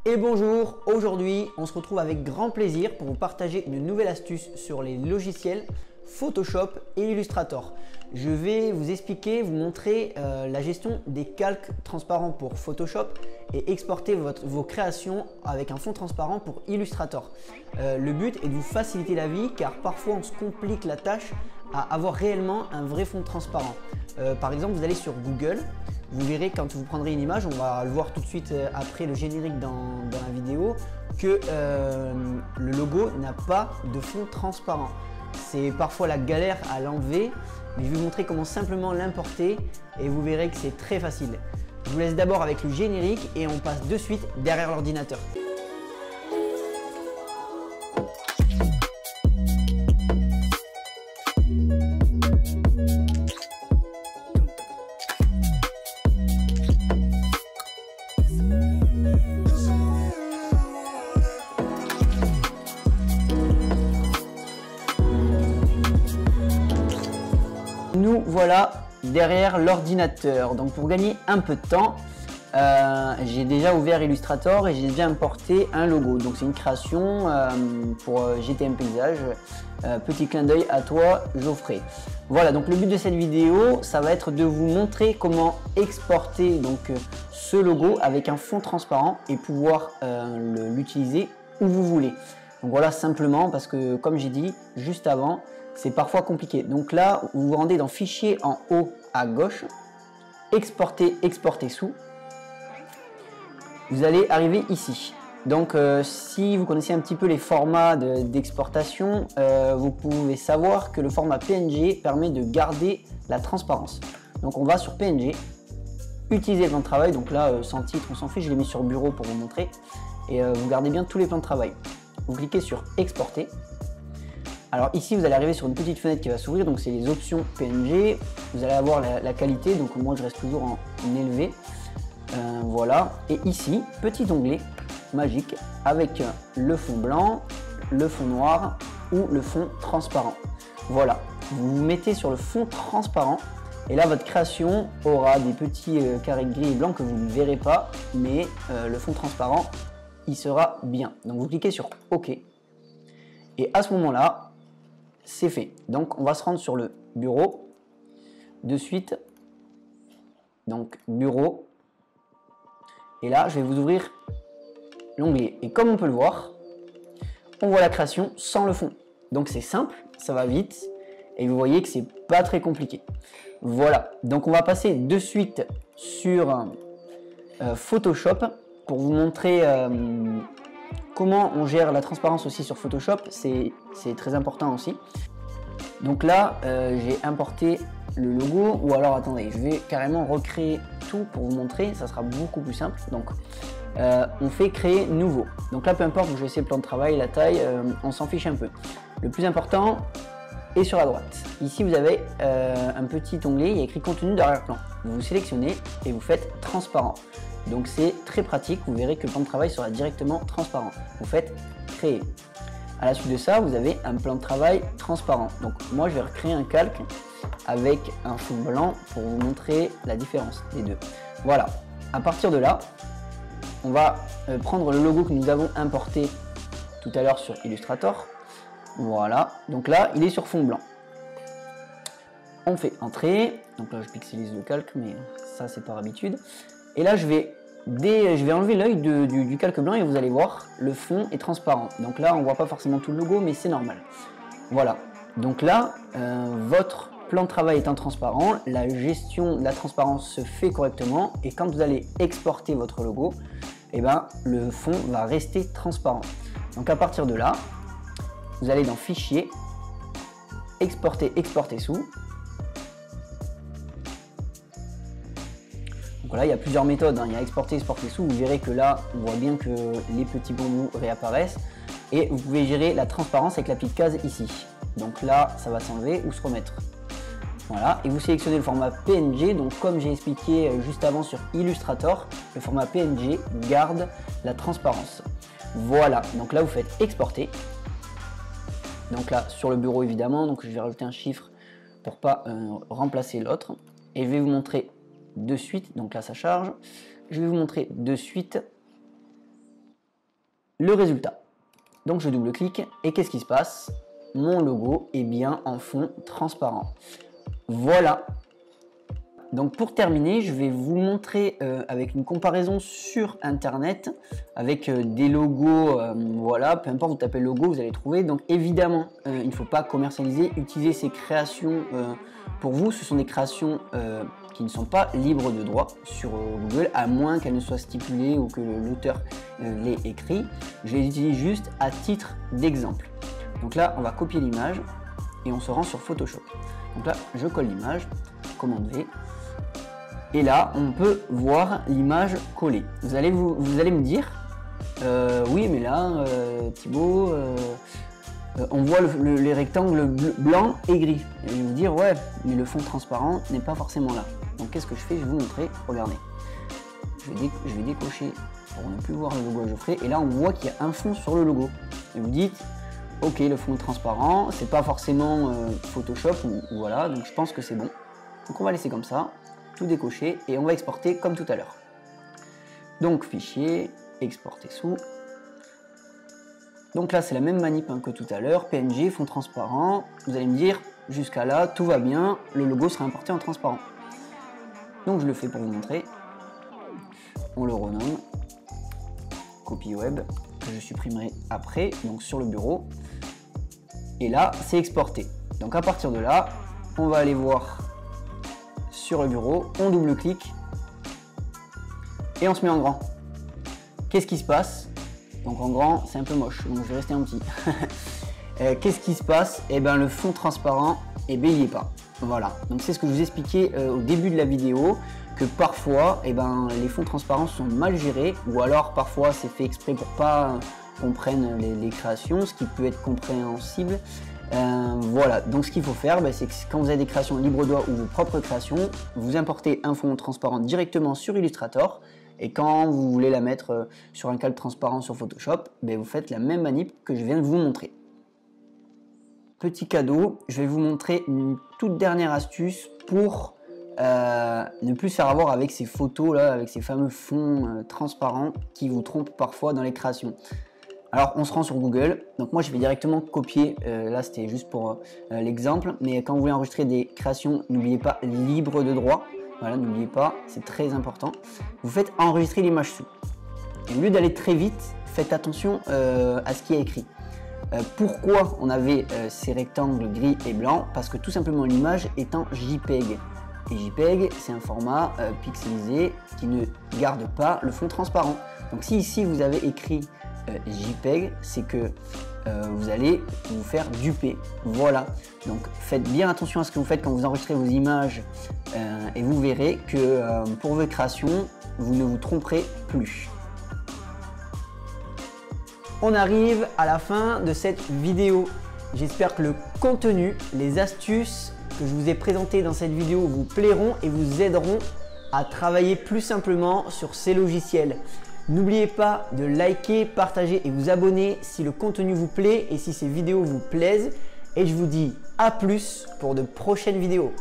Et bonjour, aujourd'hui on se retrouve avec grand plaisir pour vous partager une nouvelle astuce sur les logiciels Photoshop et Illustrator. Je vais vous expliquer, vous montrer la gestion des calques transparents pour Photoshop et exporter vos créations avec un fond transparent pour Illustrator. Le but est de vous faciliter la vie car parfois on se complique la tâche à avoir réellement un vrai fond transparent. Par exemple, vous allez sur Google. Vous verrez quand vous prendrez une image, on va le voir tout de suite après le générique dans la vidéo, que le logo n'a pas de fond transparent. C'est parfois la galère à l'enlever, mais je vais vous montrer comment simplement l'importer et vous verrez que c'est très facile. Je vous laisse d'abord avec le générique et on passe de suite derrière l'ordinateur. Nous voilà derrière l'ordinateur. Donc pour gagner un peu de temps, j'ai déjà ouvert Illustrator et j'ai déjà importé un logo. Donc c'est une création pour GTM Paysage. Petit clin d'œil à toi Geoffrey. Voilà, donc le but de cette vidéo, ça va être de vous montrer comment exporter donc ce logo avec un fond transparent et pouvoir l'utiliser où vous voulez. Donc voilà, simplement parce que comme j'ai dit juste avant, c'est parfois compliqué. Donc là, vous vous rendez dans Fichier en haut à gauche, Exporter, Exporter sous. Vous allez arriver ici. Donc si vous connaissez un petit peu les formats d'exportation, vous pouvez savoir que le format PNG permet de garder la transparence. Donc on va sur PNG, utiliser le plan de travail. Donc là, sans titre, on s'en fiche, je l'ai mis sur bureau pour vous montrer. Et vous gardez bien tous les plans de travail. Vous cliquez sur Exporter. Alors ici, vous allez arriver sur une petite fenêtre qui va s'ouvrir, donc c'est les options PNG. Vous allez avoir la qualité, donc moi je reste toujours en élevé. Voilà, et ici, petit onglet magique avec le fond blanc, le fond noir ou le fond transparent. Voilà, vous vous mettez sur le fond transparent et là votre création aura des petits carrés gris et blancs que vous ne verrez pas, mais le fond transparent, il sera bien. Donc vous cliquez sur OK et à ce moment-là, c'est fait. Donc on va se rendre sur le bureau de suite. Donc bureau. Et là, je vais vous ouvrir l'onglet. Et comme on peut le voir, on voit la création sans le fond. Donc c'est simple, ça va vite. Et vous voyez que c'est pas très compliqué. Voilà. Donc on va passer de suite sur Photoshop pour vous montrer comment on gère la transparence aussi sur Photoshop. C'est très important aussi. Donc là, j'ai importé le logo, ou alors attendez, je vais carrément recréer tout pour vous montrer, ça sera beaucoup plus simple. Donc on fait créer nouveau. Donc là, peu importe, je vais essayer le plan de travail, la taille, on s'en fiche un peu. Le plus important est sur la droite. Ici, vous avez un petit onglet, il y a écrit contenu d'arrière-plan. Vous sélectionnez et vous faites transparent. Donc c'est très pratique, vous verrez que le plan de travail sera directement transparent. Vous faites créer. À la suite de ça, vous avez un plan de travail transparent. Donc moi, je vais recréer un calque avec un fond blanc pour vous montrer la différence des deux. Voilà. À partir de là, on va prendre le logo que nous avons importé tout à l'heure sur Illustrator. Voilà. Donc là, il est sur fond blanc. On fait entrer. Donc là, je pixelise le calque, mais ça, c'est par habitude. Et là, je vais enlever l'œil du calque blanc et vous allez voir, le fond est transparent. Donc là, on ne voit pas forcément tout le logo, mais c'est normal. Voilà. Donc là, votre plan de travail étant transparent, la gestion de la transparence se fait correctement. Et quand vous allez exporter votre logo, eh ben, le fond va rester transparent. Donc à partir de là, vous allez dans Fichier, Exporter, Exporter sous. Donc voilà, il y a plusieurs méthodes, hein. Il y a exporter, exporter sous. Vous verrez que là, on voit bien que les petits bambous réapparaissent. Et vous pouvez gérer la transparence avec la petite case ici. Donc là, ça va s'enlever ou se remettre. Voilà, et vous sélectionnez le format PNG. Donc comme j'ai expliqué juste avant sur Illustrator, le format PNG garde la transparence. Voilà, donc là vous faites exporter. Donc là, sur le bureau évidemment, donc je vais rajouter un chiffre pour pas remplacer l'autre. Et je vais vous montrer de suite, donc là ça charge, je vais vous montrer de suite le résultat. Donc je double-clique et qu'est-ce qui se passe? Mon logo est bien en fond transparent. Voilà. Donc pour terminer, je vais vous montrer avec une comparaison sur internet avec des logos, voilà, peu importe vous tapez logo, vous allez trouver. Donc évidemment, il ne faut pas commercialiser, utiliser ces créations pour vous. Ce sont des créations qui ne sont pas libres de droit sur Google, à moins qu'elles ne soient stipulées ou que l'auteur l'ait écrit. Je les utilise juste à titre d'exemple. Donc là, on va copier l'image et on se rend sur Photoshop. Donc là, je colle l'image, commande V. Et là, on peut voir l'image collée. Vous allez me dire, oui, mais là, Thibaut, on voit les rectangles blancs et gris. Et je vais vous dire, ouais, mais le fond transparent n'est pas forcément là. Donc, qu'est-ce que je fais? Je vais vous montrer. Regardez. Je vais décocher pour ne plus voir le logo à Geoffrey. Et là, on voit qu'il y a un fond sur le logo. Et vous dites, ok, le fond est transparent. C'est pas forcément Photoshop ou voilà. Donc, je pense que c'est bon. Donc, on va laisser comme ça. Tout décocher et on va exporter comme tout à l'heure. Donc fichier, exporter sous. Donc là c'est la même manip que tout à l'heure, PNG, fond transparent. Vous allez me dire jusqu'à là tout va bien, le logo sera importé en transparent. Donc je le fais pour vous montrer. On le renomme copie web que je supprimerai après, donc sur le bureau. Et là c'est exporté. Donc à partir de là, on va aller voir sur le bureau, on double-clique et on se met en grand. Qu'est-ce qui se passe? Donc en grand, c'est un peu moche, donc je vais rester en petit. Qu'est-ce qui se passe? Eh bien, le fond transparent, eh bien, il n'y est pas. Voilà, donc c'est ce que je vous expliquais au début de la vidéo, que parfois, eh ben, les fonds transparents sont mal gérés, ou alors parfois c'est fait exprès pour pas qu'on prenne les créations, ce qui peut être compréhensible. Voilà, donc ce qu'il faut faire, c'est que quand vous avez des créations libre droit ou vos propres créations, vous importez un fond transparent directement sur Illustrator et quand vous voulez la mettre sur un cadre transparent sur Photoshop, vous faites la même manip que je viens de vous montrer. Petit cadeau, je vais vous montrer une toute dernière astuce pour ne plus se faire avoir avec ces photos là, avec ces fameux fonds transparents qui vous trompent parfois dans les créations. Alors on se rend sur Google, donc moi je vais directement copier, là c'était juste pour l'exemple, mais quand vous voulez enregistrer des créations, n'oubliez pas libre de droit, voilà, n'oubliez pas, c'est très important. Vous faites enregistrer l'image sous. Et au lieu d'aller très vite, faites attention à ce qui est écrit. Pourquoi on avait ces rectangles gris et blancs? Parce que tout simplement l'image est en JPEG. Et JPEG c'est un format pixelisé qui ne garde pas le fond transparent. Donc si ici vous avez écrit JPEG, c'est que vous allez vous faire duper. Voilà, donc faites bien attention à ce que vous faites quand vous enregistrez vos images et vous verrez que pour vos créations, vous ne vous tromperez plus. On arrive à la fin de cette vidéo. J'espère que le contenu, les astuces que je vous ai présentées dans cette vidéo vous plairont et vous aideront à travailler plus simplement sur ces logiciels. N'oubliez pas de liker, partager et vous abonner si le contenu vous plaît et si ces vidéos vous plaisent. Et je vous dis à plus pour de prochaines vidéos.